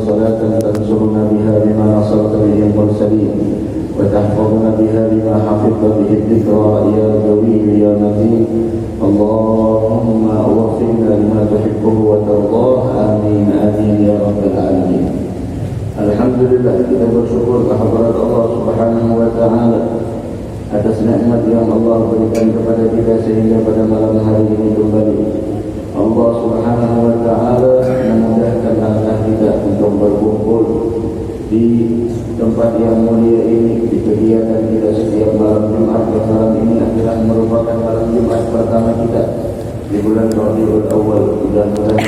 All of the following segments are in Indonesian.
صلاة تنصرنا بها بما نصرت به المرسلين وتحفظنا بها بما حفظت به الذكرى يا قوي يا متين. اللهم وفقنا لما تحبه وترضاه. آمين آمين يا رب العالمين. Alhamdulillah, kita bersyukur kehadirat Allah Subhanahu wa taala atas nikmat yang Allah berikan kepada kita sehingga pada malam hari ini kembali Allah Subhanahu wa taala memudahkan langkah kita untuk berkumpul di tempat yang mulia ini, di kegiatan kita setiap malam Jumat. Malam ini adalah merupakan malam Jumat pertama kita di bulan Rabiul Awal. Mudah-mudahan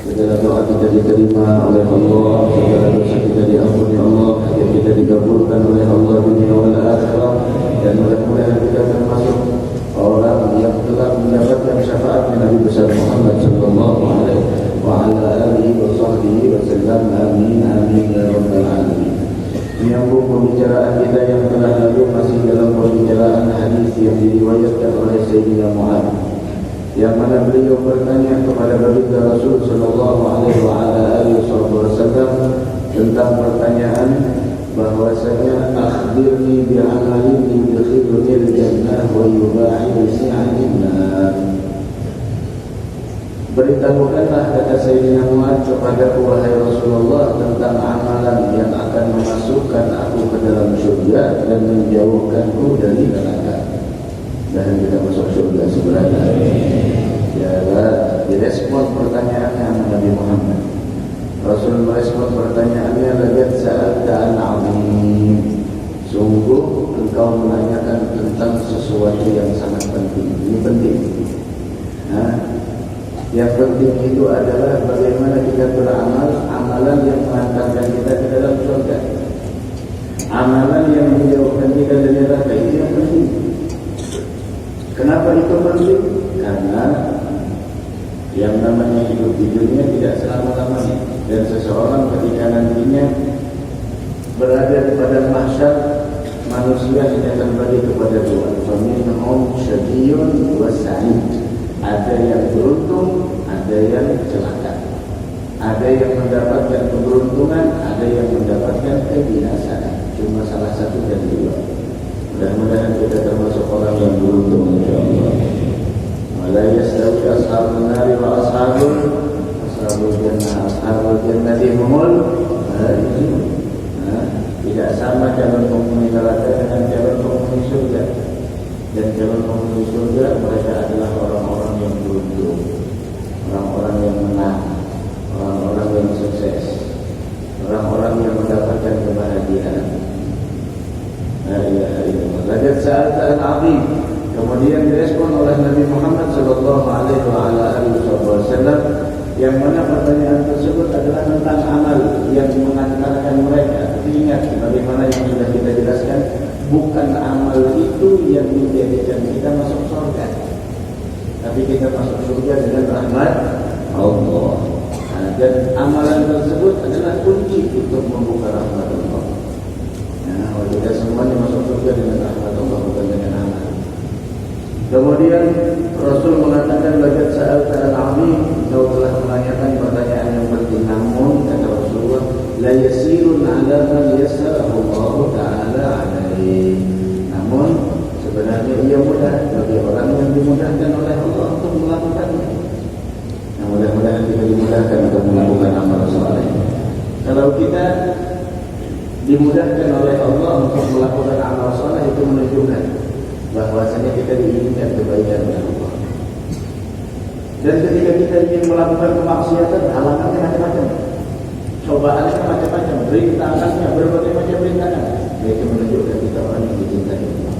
segala doa kita diterima oleh Allah, segala dosa kita diampuni Allah, hajat kita dikabulkan oleh Allah dunia wal akhirah, dan mudah-mudahan kita termasuk orang yang telah mendapatkan syafaat Nabi besar Muhammad sallallahu alaihi wa ala alihi wa sahbihi wasallam. Amin amin ya rabbal alamin. Menyambung pembicaraan kita yang telah lalu, masih dalam pembicaraan hadis yang diriwayatkan oleh Sayyidina Mu'adz, yang mana beliau bertanya kepada baginda Rasul sallallahu alaihi wa ala alihi wasallam tentang pertanyaan bahwasanya akhbirni bi amalin yudkhiluni al-jannah wa yuba'iduni 'anil nar. Beritahukanlah, kata Sayyidina Mu'adz kepada wahai Rasulullah, tentang amalan yang akan memasukkan aku ke dalam surga dan menjauhkanku dari neraka. Dan kita masuk surga sebenarnya. Ya, direspon pertanyaannya Nabi Muhammad. Rasul merespon pertanyaannya, laqad sa'alta an 'azim. Sungguh engkau menanyakan tentang sesuatu yang sangat penting. Ini penting. Yang penting itu adalah bagaimana kita beramal, amalan yang mengantarkan kita ke dalam surga. Amalan yang menjauhkan kita dari neraka, itu yang penting. Kenapa itu penting? Karena yang namanya hidup di dunia tidak selama-lamanya, dan seseorang ketika nantinya berada pada mahsyar, manusia hanya terbagi kepada dua, faminhum syaqiyyun wa sa'id. Ada yang beruntung, ada yang celaka. Ada yang mendapatkan keberuntungan, ada yang mendapatkan kebinasaan. Cuma salah satu dari dua. Mudah-mudahan kita termasuk orang yang beruntung, insyaallah. Wala yastawi ashabun nari wa ashabul jannah. Ashabul jannati humul faizun. Tidak sama calon penghuni neraka dengan calon penghuni surga. Dan calon penghuni surga mereka adalah orang-orang yang beruntung, orang-orang yang menang, orang-orang yang sukses, orang-orang yang mendapatkan kebahagiaan. La ilaha illallah. Laqad sa'alta al-'azim. Kemudian direspon oleh Nabi Muhammad sallallahu alaihi wa ala alihi wasallam, yang mana pertanyaan tersebut adalah tentang amal yang mengantarkan mereka. Tapi ingat, bagaimana yang sudah kita jelaskan, bukan amal itu yang menjadikan kita masuk surga, tapi kita masuk surga dengan rahmat Allah. Dan amalan tersebut adalah kunci untuk membuka rahmat Allah. Kita semuanya masuk surga dengan rahmat Allah, bukan dengan amal. Kemudian Rasul mengatakan, laqad sa'alta al-'azim. Engkau telah menanyakan pertanyaan yang penting, namun kata Rasulullah, la yasirun 'ala man yassarahu Allah ta'ala 'alaihi. Namun sebenarnya ia mudah bagi orang yang dimudahkan oleh Allah untuk melakukannya. Nah, mudah-mudahan kita dimudahkan untuk melakukan amal saleh. Kalau kita dimudahkan oleh Allah untuk melakukan amal saleh, itu menunjukkan bahwasanya kita diinginkan kebaikan oleh Allah. Dan ketika kita ingin melakukan kemaksiatan, halangannya macam-macam, cobaannya macam-macam, rintangannya berbagai macam rintangan. Itu menunjukkan kita orang yang dicintai Allah.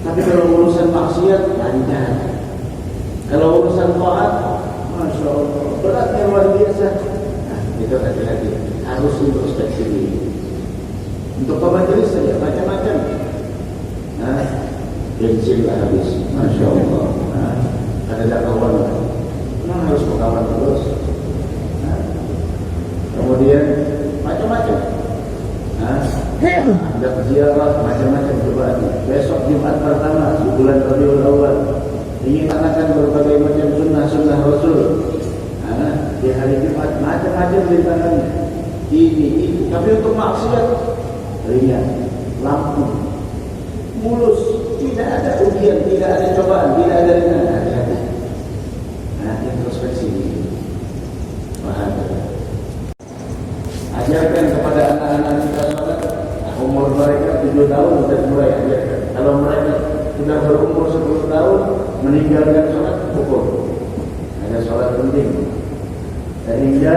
Tapi kalau urusan maksiat, lancar. Kalau urusan taat, masya Allah, beratnya luar biasa. Nah, itu hati-hati, harus introspeksi diri. Untuk pemajelis saja macam-macam. Nah, bensinlah habis, masya Allah. Nah, ada kawan, memang harus berkawan terus. Nah, kemudian macam-macam. Nah, ada ziarah macam-macam cobaan. Besok Jumat pertama bulan Rabiul Awal, ingin anakan berbagai macam sunnah Rasul. Nah, di hari Jumat macam-macam rintangannya. ini. Tapi untuk maksiat ringan, langsung, mulus, tidak ada ujian, tidak ada cobaan, tidak ada ringan. Hati-hati. Nah, introspeksi. Ajarkan kepada anak-anak kita salat. Umur mereka 7 tahun sudah mulai ajarkan. Kalau mereka sudah berumur 10 tahun meninggalkan salat, pukul. Ada salat penting. Sehingga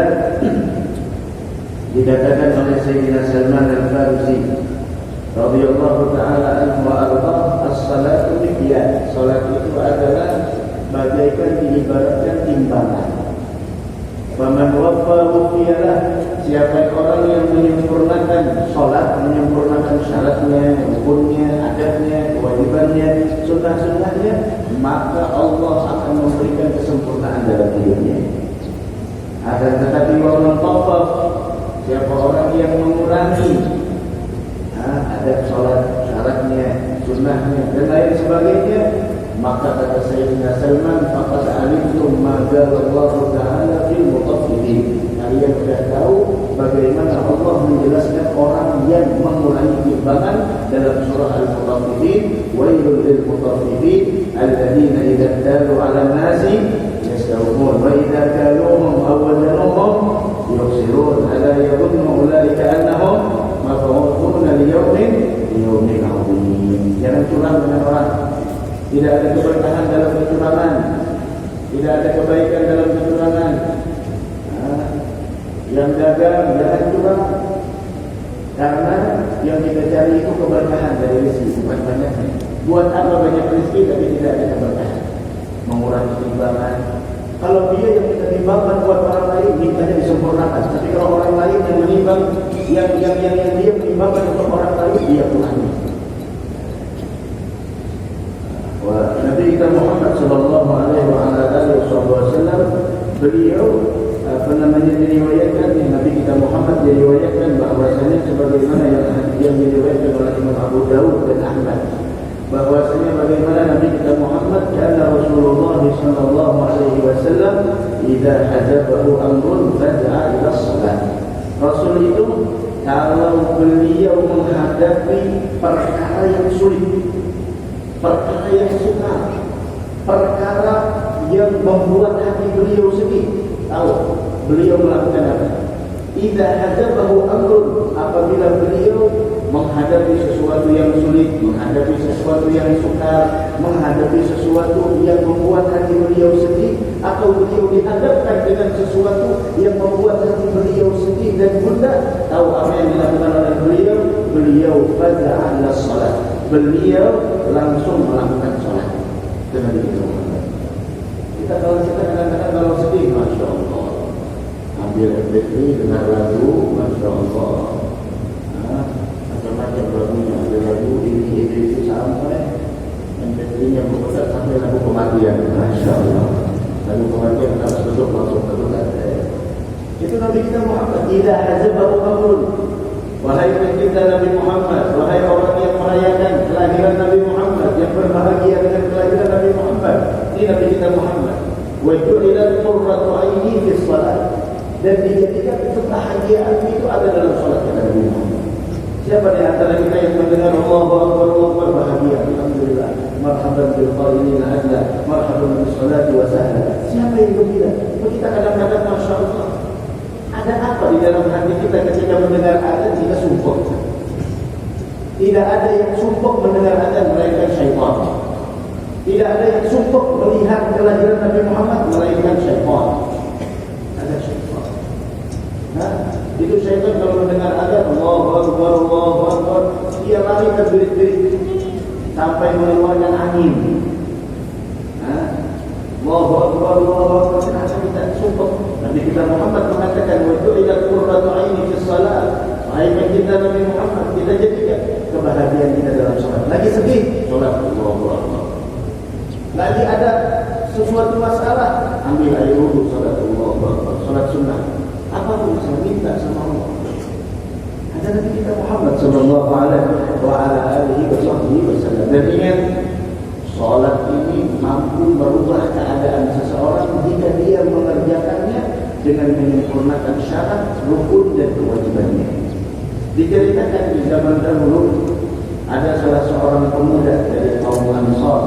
dikatakan oleh Sayyidina Salman Al-Farisi radhiyallahu ta'ala anhu wa ardhah, as-salatu miqyas. Salat itu adalah bagaikan diibaratkan timbangan. Faman waffahu fiyalah, siapa orang yang menyempurnakan salat, menyempurnakan syaratnya, rukunnya, adabnya, kewajibannya, sunnah-sunnahnya, maka Allah akan memberikan kesempurnaan dalam hidupnya. Akan tetapi waman tafaf, siapa orang yang mengurangi adab salat, syaratnya, sunnahnya dan lain sebagainya, maka kata Sayyidina Salman, faqad alimtum ma qala Allah Ta'ala fil mutaffifin. Kalian sudah tahu bagaimana Allah menjelaskan orang yang mengurangi timbangan dalam surah Al-Mutaffifin, wailul lil mutaffifin alladziina idza talu 'alan nasi yastawfun wa idza kaluhum aw wazanuhum yukhsirun ala yadhunnu ulaika annahum mab'uthuna li yawmin 'adzim. Jangan curang dengan orang. Tidak ada keberkahan dalam kecurangan, tidak ada kebaikan dalam kecurangan. Yang dagang jangan curang, karena yang kita cari itu keberkahan dari rezeki, bukan banyaknya. Buat apa banyak rezeki tapi tidak ada keberkahan? Mengurangi timbangan. Kalau dia yang minta timbangan buat orang lain, mintanya disempurnakan. Tapi kalau orang lain yang menimbang, yang dia menimbangkan untuk orang lain, dia kurangi. Nabi kita Muhammad sallallahu alaihi wasallam, beliau diriwayatkan, Nabi kita Muhammad diriwayatkan bahwasanya sebagaimana yang diriwayatkan oleh Imam Abu Dawud dan Ahmad, bahwasanya bagaimana Nabi kita Muhammad kana Rasulullah sallallahu alaihi wasallam idza hajabahu amrun faza'a ila shalah. Rasul itu kalau beliau menghadapi perkara yang sulit, perkara yang sukar, perkara yang membuat hati beliau sedih, tahu beliau melakukan apa? Idza hajabahu amrun, apabila beliau menghadapi sesuatu yang sulit, menghadapi sesuatu yang sukar, menghadapi sesuatu yang membuat hati beliau sedih, atau beliau dihadapkan dengan sesuatu yang membuat hati beliau sedih dan gundah, tahu apa yang dilakukan oleh beliau? Beliau faza'a ila shalah, beliau langsung melakukan sholat. Dengan begitu, kita kadang-kadang kalau sedih, masya Allah, ambil MP3 dengar lagu, masya Allah, macam-macam lagunya, ada lagu ini itu sampai MP3-nya berputar sampai lagu kematian, masya Allah, lagu kematian harus duduk langsung terdekat. Itu Nabi kita Muhammad, tidak hajabahu amrun. Wahai pencinta Nabi Muhammad, wahai orang yang merayakan kelahiran Nabi Muhammad, yang berbahagia dengan kelahiran Nabi Muhammad, ini Nabi kita Muhammad. Wa ju'ilat qurratu 'aini fi shalah, dan dijadikan kebahagiaan itu ada dalam salat Nabi Muhammad. Siapa di antara kita yang mendengar Allahu Akbar, Allahu Akbar, bahagia? Alhamdulillah. Marhaban bil qa'ilina adla, marhaban bis salati wa sahla. Siapa yang gembira? Kita kadang-kadang masya Allah, ada apa di dalam hati kita ketika mendengar azan jika sumpah? Tidak ada yang sumpah mendengar azan melainkan syaitan. Tidak ada yang sumpah melihat kelahiran Nabi Muhammad melainkan syaitan. Ada syaitan. Nah, itu syaitan kalau mendengar azan, Allahu Akbar, Allahu Akbar, dia lari terbirit-birit sampai mengeluarkan angin. Allahu Akbar, Allahu Akbar, kenapa kita sumpah? Nabi kita Muhammad mengatakan, wa ju'ilat qurratu 'aini fi shalah. Wahai pencinta Nabi Muhammad, kita jadikan kebahagiaan kita dalam salat. Lagi sedih, salat Allahu Akbar. Lagi ada sesuatu masalah, ambil air wudu, salat Allahu Akbar, salat sunnah. Apapun bisa minta sama Allah. Ada Nabi kita Muhammad sallallahu alaihi wasallam. Dan ingat, salat ini mampu merubah keadaan seseorang jika dia mengerjakannya dengan menyempurnakan syarat, rukun dan kewajibannya. Diceritakan di zaman dahulu ada salah seorang pemuda dari kaum Ansar.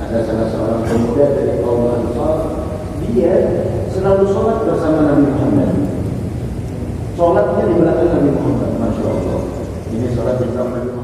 Ada salah seorang pemuda dari kaum Ansar. Dia selalu sholat bersama Nabi Muhammad. Sholatnya di belakang Nabi Muhammad, Masya Allah. Ini sholat di belakang Nabi Muhammad.